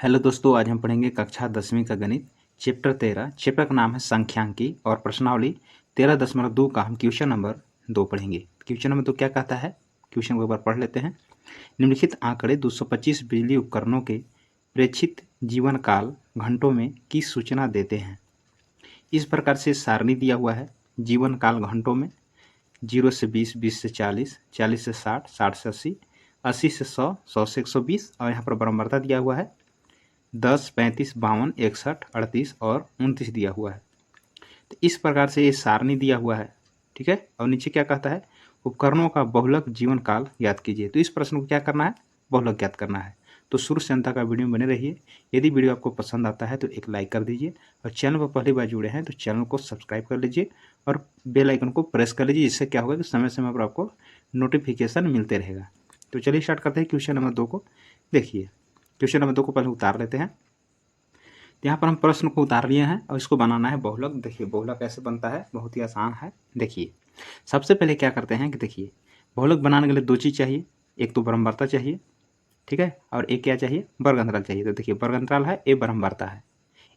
Hello दोस्तों, आज हम पढ़ेंगे कक्षा 10वीं का गणित चैप्टर 13। चैप्टर का नाम है सांख्यिकी और प्रश्नावली 13.2 का हम क्वेश्चन नंबर 2 पढ़ेंगे। क्वेश्चन नंबर 2 क्या कहता है, क्वेश्चन को एक बार पढ़ लेते हैं। निम्नलिखित आंकड़े 225 बिजली उपकरणों के प्रेक्षित जीवन काल घंटों में की सूचना देते हैं। इस प्रकार से सारणी दिया हुआ है जीवन काल घंटों में 0 से 20, 20 से 40, 40 से 60, 60 से 80, 80 से 100, 100 से 120 और यहाँ पर बराबरता दिया हुआ है 10, 35, 52, 61, 38 और 29 दिया हुआ है। तो इस प्रकार से ये सारणी दिया हुआ है, ठीक है। और नीचे क्या कहता है, उपकरणों का बहुलक जीवन काल ज्ञात कीजिए। तो इस प्रश्न को क्या करना है, बहुलक ज्ञात करना है। तो शुरू से अंत का वीडियो में बने रहिए। यदि वीडियो आपको पसंद आता है तो एक लाइक कर दीजिए और चैनल पर पहली बार जुड़े हैं तो चैनल को सब्सक्राइब कर लीजिए और बेल आइकन को प्रेस कर लीजिए। इससे क्या होगा कि समय समय पर आपको नोटिफिकेशन मिलते रहेगा। तो चलिए स्टार्ट करते हैं क्वेश्चन नंबर 2 को। देखिए क्वेश्चन नंबर 2 को पहले उतार लेते हैं। यहाँ पर हम प्रश्न को उतार लिए हैं और इसको बनाना है बहुलक। देखिए बहुलक कैसे बनता है, बहुत ही आसान है। देखिए सबसे पहले क्या करते हैं कि देखिए बहुलक बनाने के लिए दो चीज़ चाहिए, एक तो बराबरता चाहिए, ठीक है, और एक क्या चाहिए, वर्ग अंतराल चाहिए। तो देखिए वर्ग अंतराल है, ये बराबरता है,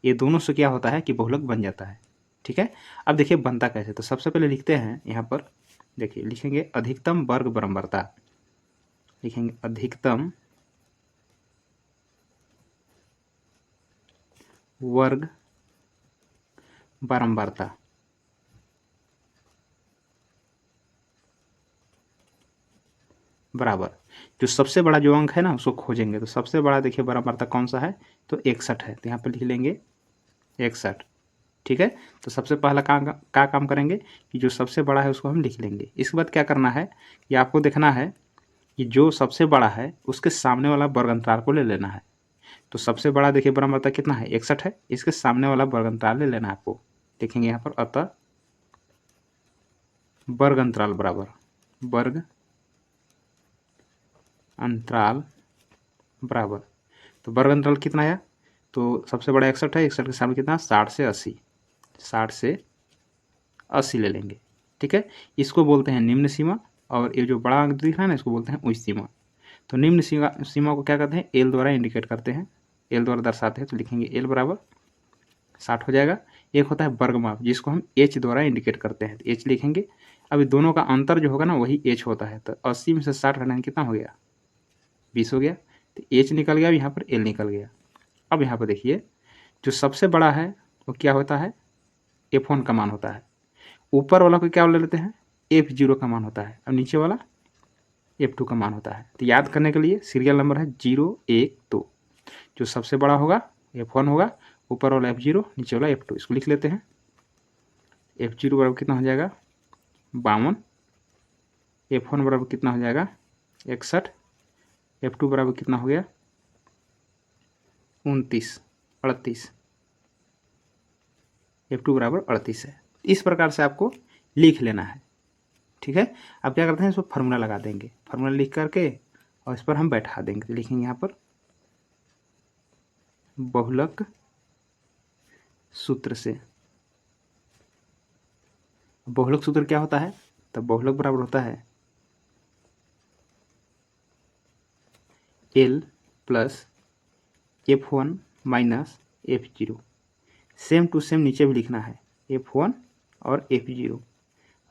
ये दोनों से क्या होता है कि बहुलक बन जाता है, ठीक है। अब देखिए बनता कैसे, तो सबसे पहले लिखते हैं यहाँ पर, देखिए लिखेंगे अधिकतम वर्ग बराबरता, लिखेंगे अधिकतम वर्ग बारंबारता, बराबर जो सबसे बड़ा जो अंक है ना उसको खोजेंगे। तो सबसे बड़ा देखिए बारंबारता कौन सा है, तो 61 है। तो यहाँ पर लिख लेंगे 61, ठीक है। तो सबसे पहला काम करेंगे कि जो सबसे बड़ा है उसको हम लिख लेंगे। इसके बाद क्या करना है कि आपको देखना है कि जो सबसे बड़ा है उसके सामने वाला वर्ग अंतराल को ले लेना है। तो सबसे बड़ा देखिए बारंबारता कितना है, 61 है, इसके सामने वाला वर्ग अंतराल ले लेना है आपको। देखेंगे यहाँ पर अतः वर्ग अंतराल बराबर वर्ग अंतराल बराबर, तो वर्ग अंतराल कितना आया, तो सबसे बड़ा 61 है, 61 के सामने कितना, 60 से 80, 60 से 80 ले लेंगे, ठीक है। इसको बोलते हैं निम्न सीमा और ये जो बड़ा अंक दिख रहा है ना इसको बोलते हैं उच्च सीमा। तो निम्न सीमा को क्या करते हैं, एल द्वारा इंडिकेट करते हैं, एल द्वारा दर्शाते हैं। तो लिखेंगे एल बराबर 60 हो जाएगा। एक होता है वर्गमाप जिसको हम एच द्वारा इंडिकेट करते हैं, तो एच लिखेंगे। अभी दोनों का अंतर जो होगा ना वही एच होता है। तो 80 में से 60 घटाने कितना हो गया, 20 हो गया। तो एच निकल गया, यहाँ पर एल निकल गया। अब यहाँ पर देखिए जो सबसे बड़ा है वो क्या होता है, F1 का मान होता है। ऊपर वाला को क्या ले लेते हैं, F0 का मान होता है, और नीचे वाला F2 का मान होता है। तो याद करने के लिए सीरियल नंबर है 0, 1, 2। जो सबसे बड़ा होगा F1 होगा, ऊपर वाला F0, नीचे वाला F2। इसको लिख लेते हैं। F0 बराबर कितना हो जाएगा, 52। F1 बराबर कितना हो जाएगा, 61। F2 बराबर कितना हो गया, 29, 38। F2 बराबर 38 है। इस प्रकार से आपको लिख लेना है, ठीक है। अब क्या करते हैं, इसको फार्मूला लगा देंगे, फार्मूला लिख करके और इस पर हम बैठा देंगे। तो लिखेंगे यहाँ पर बहुलक सूत्र से। बहुलक सूत्र क्या होता है, तो बहुलक बराबर होता है L plus F1 minus F0। Same to same नीचे भी लिखना है, F1 और F0,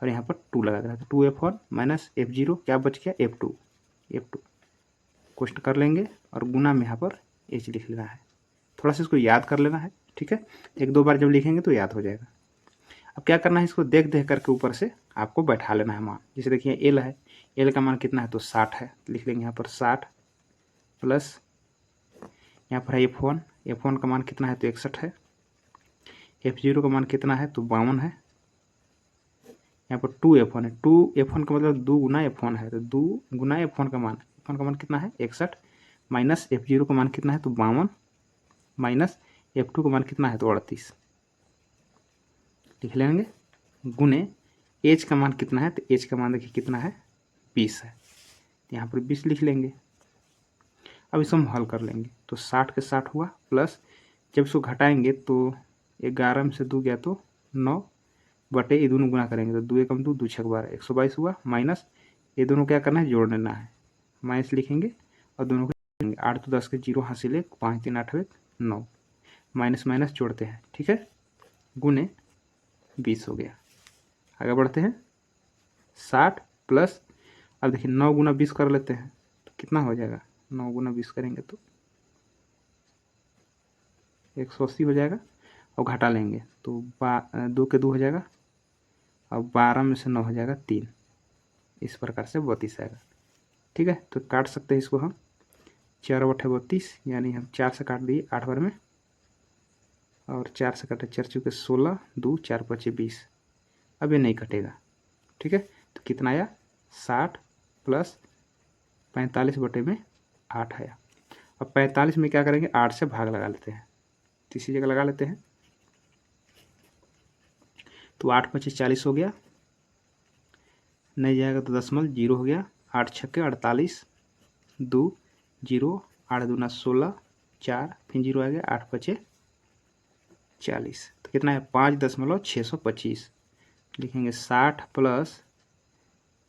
और यहाँ पर 2 लगा देना। तो 2F1 माइनस F0 क्या बच गया, F2। क्वेश्चन कर लेंगे और गुना में यहाँ पर H लिख लेना है। थोड़ा सा इसको याद कर लेना है, ठीक है। एक दो बार जब लिखेंगे तो याद हो जाएगा। अब क्या करना है, इसको देख देख करके ऊपर से आपको बैठा लेना है मान। जैसे देखिए एल है, एल का मान कितना है, तो 60 है। लिख लेंगे यहाँ पर 60 प्लस यहाँ पर है F1, F1 का मान कितना है, तो 61 है। F0 का मान कितना है, तो 52 है। यहाँ पर 2F1 है, 2F1 का मतलब 2 गुना F1 है, तो 2 गुना F1 का मान, F1 का मान कितना है, 61, माइनस F0 का मान कितना है, तो 52, माइनस F2 का मान कितना है, तो 38 लिख लेंगे। गुने एच का मान कितना है, तो एच का मान देखिए कितना है, 20 है। यहाँ पर 20 लिख लेंगे। अब इसको हम हल कर लेंगे। तो 60 के 60 हुआ, प्लस जब इसको घटाएंगे तो 11 में से 2 गया तो 9 बटे ये दोनों गुना करेंगे तो 2 एकम 2, 2 छक 12, 122 हुआ। माइनस ये दोनों क्या करना है, जोड़ लेना है, माइनस लिखेंगे और दोनों को 8 तो 10 के 0 हासिल 1, 5 3 8 9, माइनस माइनस जोड़ते हैं, ठीक है, गुने 20 हो गया। आगे बढ़ते हैं 60 प्लस, अब देखिए 9 गुना 20 कर लेते हैं तो कितना हो जाएगा, 9 गुना 20 करेंगे तो 180 हो जाएगा, और घटा लेंगे तो 2 के 2 हो जाएगा, और 12 में से 9 हो जाएगा 3, इस प्रकार से 32 आएगा, ठीक है। तो काट सकते हैं इसको हम, 4 बटे 32, यानी हम 4 से काट दिए 8 बार में, और 4 से काटे 4 चुके 16, 2 4 5 20, अब ये नहीं कटेगा, ठीक है। तो कितना आया, 60 प्लस 45 बटे में 8 आया। अब 45 में क्या करेंगे, 8 से भाग लगा लेते हैं, तीसरी जगह लगा लेते हैं, तो 8 5 40 हो गया, नहीं जाएगा तो 0 हो गया, 8 छक्के 48, 2 0, 8 दूना 16, 4 फिर 0 आ गया, 8 5 40, तो कितना है 5.625, लिखेंगे 60 प्लस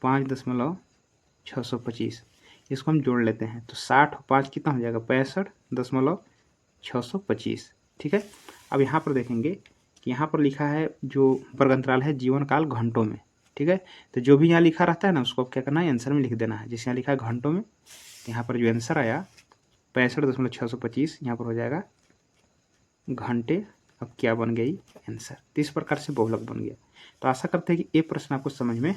5.625, इसको हम जोड़ लेते हैं, तो 60 और 5 कितना हो जाएगा, 65.625, ठीक है। अब यहाँ पर देखेंगे कि यहाँ पर लिखा है जो वर्ग अंतराल है जीवन काल घंटों में, ठीक है। तो जो भी यहाँ लिखा रहता है ना उसको क्या करना है, आंसर में लिख देना है। जैसे यहाँ लिखा है घंटों में, यहाँ पर जो आंसर आया 65.625, यहाँ पर हो जाएगा घंटे। अब क्या बन गई, आंसर। तो इस प्रकार से बहुलक बन गया। तो आशा करते हैं कि ये प्रश्न आपको समझ में